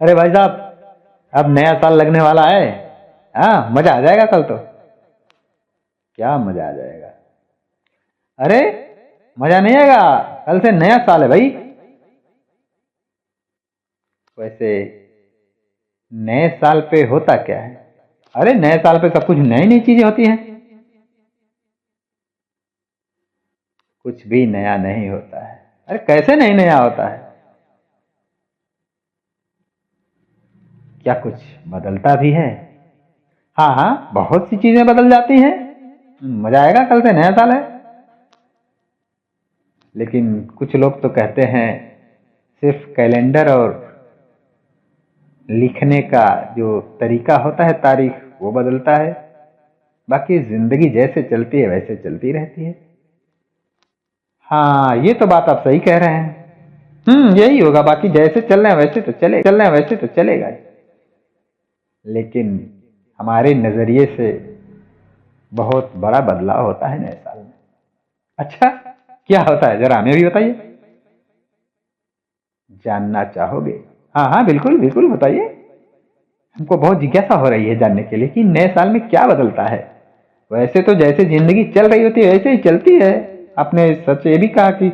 अरे भाई साहब, अब नया साल लगने वाला है। हाँ, मजा आ जाएगा कल तो। क्या मजा आ जाएगा? अरे, मजा नहीं आएगा। कल से नया साल है भाई। वैसे नए साल पे होता क्या है? अरे, नए साल पे सब कुछ नई नई चीजें होती हैं। कुछ भी नया नहीं होता है। अरे, कैसे नहीं नया होता है? क्या कुछ बदलता भी है? हाँ हाँ, बहुत सी चीजें बदल जाती हैं। मजा आएगा, कल से नया साल है। लेकिन कुछ लोग तो कहते हैं सिर्फ कैलेंडर और लिखने का जो तरीका होता है, तारीख, वो बदलता है। बाकी जिंदगी जैसे चलती है वैसे चलती रहती है। हाँ, ये तो बात आप सही कह रहे हैं। यही होगा। बाकी जैसे चल रहे हैं वैसे तो चलेगा ही। लेकिन हमारे नजरिए से बहुत बड़ा बदलाव होता है नए साल में। अच्छा, क्या होता है, जरा हमें भी बताइए। जानना चाहोगे? हाँ हाँ, बिल्कुल बिल्कुल, बताइए। हमको बहुत जिज्ञासा हो रही है जानने के लिए कि नए साल में क्या बदलता है। वैसे तो जैसे जिंदगी चल रही होती है वैसे ही चलती है। आपने सच ये भी कहा कि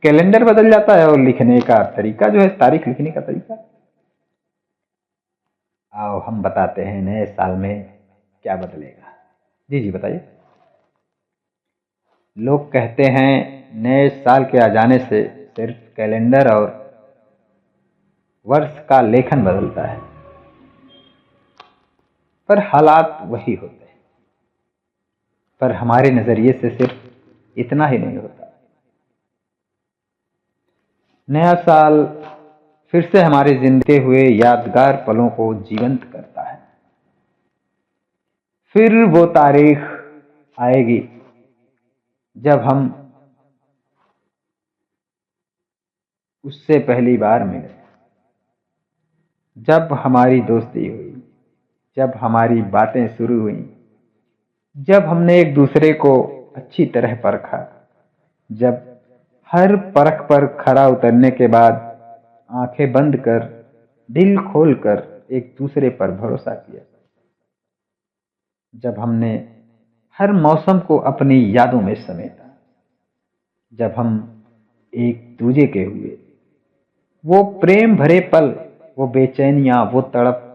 कैलेंडर बदल जाता है और लिखने का तरीका जो है, तारीख लिखने का तरीका। आओ हम बताते हैं नए साल में क्या बदलेगा। जी जी, बताइए। लोग कहते हैं नए साल के आ जाने से सिर्फ कैलेंडर और वर्ष का लेखन बदलता है। पर हालात वही होते हैं। पर हमारे नजरिए से सिर्फ इतना ही नहीं होता। नया साल फिर से हमारे जिंदगी हुए यादगार पलों को जीवंत करता है। फिर वो तारीख आएगी जब हम उससे पहली बार मिले, जब हमारी दोस्ती हुई, जब हमारी बातें शुरू हुई, जब हमने एक दूसरे को अच्छी तरह परखा, जब हर परख पर खरा उतरने के बाद आंखें बंद कर, दिल खोलकर एक दूसरे पर भरोसा किया, जब हमने हर मौसम को अपनी यादों में समेटा, जब हम एक दूजे के हुए, वो प्रेम भरे पल, वो बेचैनियां, वो तड़प,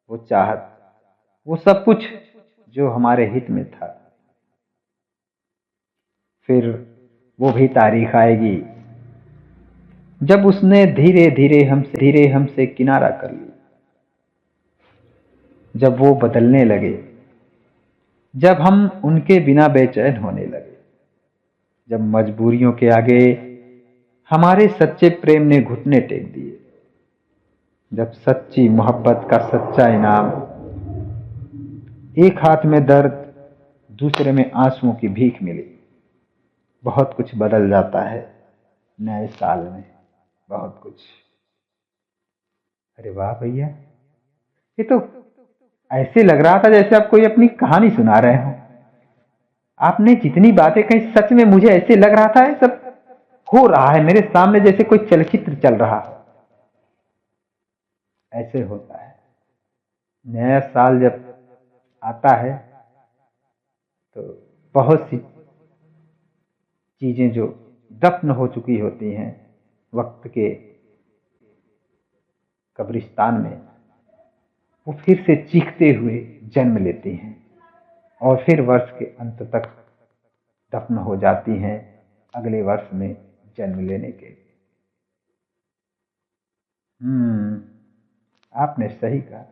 वो चाहत, वो सब कुछ जो हमारे हित में था। फिर वो भी तारीख आएगी जब उसने धीरे हमसे किनारा कर लिया, जब वो बदलने लगे, जब हम उनके बिना बेचैन होने लगे, जब मजबूरियों के आगे हमारे सच्चे प्रेम ने घुटने टेक दिए, जब सच्ची मोहब्बत का सच्चा इनाम, एक हाथ में दर्द, दूसरे में आंसुओं की भीख मिली। बहुत कुछ बदल जाता है नए साल में, बहुत कुछ। अरे वाह भैया, ये तो ऐसे लग रहा था जैसे आप कोई अपनी कहानी सुना रहे हो। आपने जितनी बातें कही, सच में मुझे ऐसे लग रहा था ये सब हो रहा है मेरे सामने, जैसे कोई चलचित्र चल रहा है। ऐसे होता है नया साल जब आता है तो बहुत सी चीजें जो दफन हो चुकी होती हैं वक्त के कब्रिस्तान में, वो फिर से चीखते हुए जन्म लेती हैं और फिर वर्ष के अंत तक दफन हो जाती हैं अगले वर्ष में जन्म लेने के लिए। आपने सही कहा।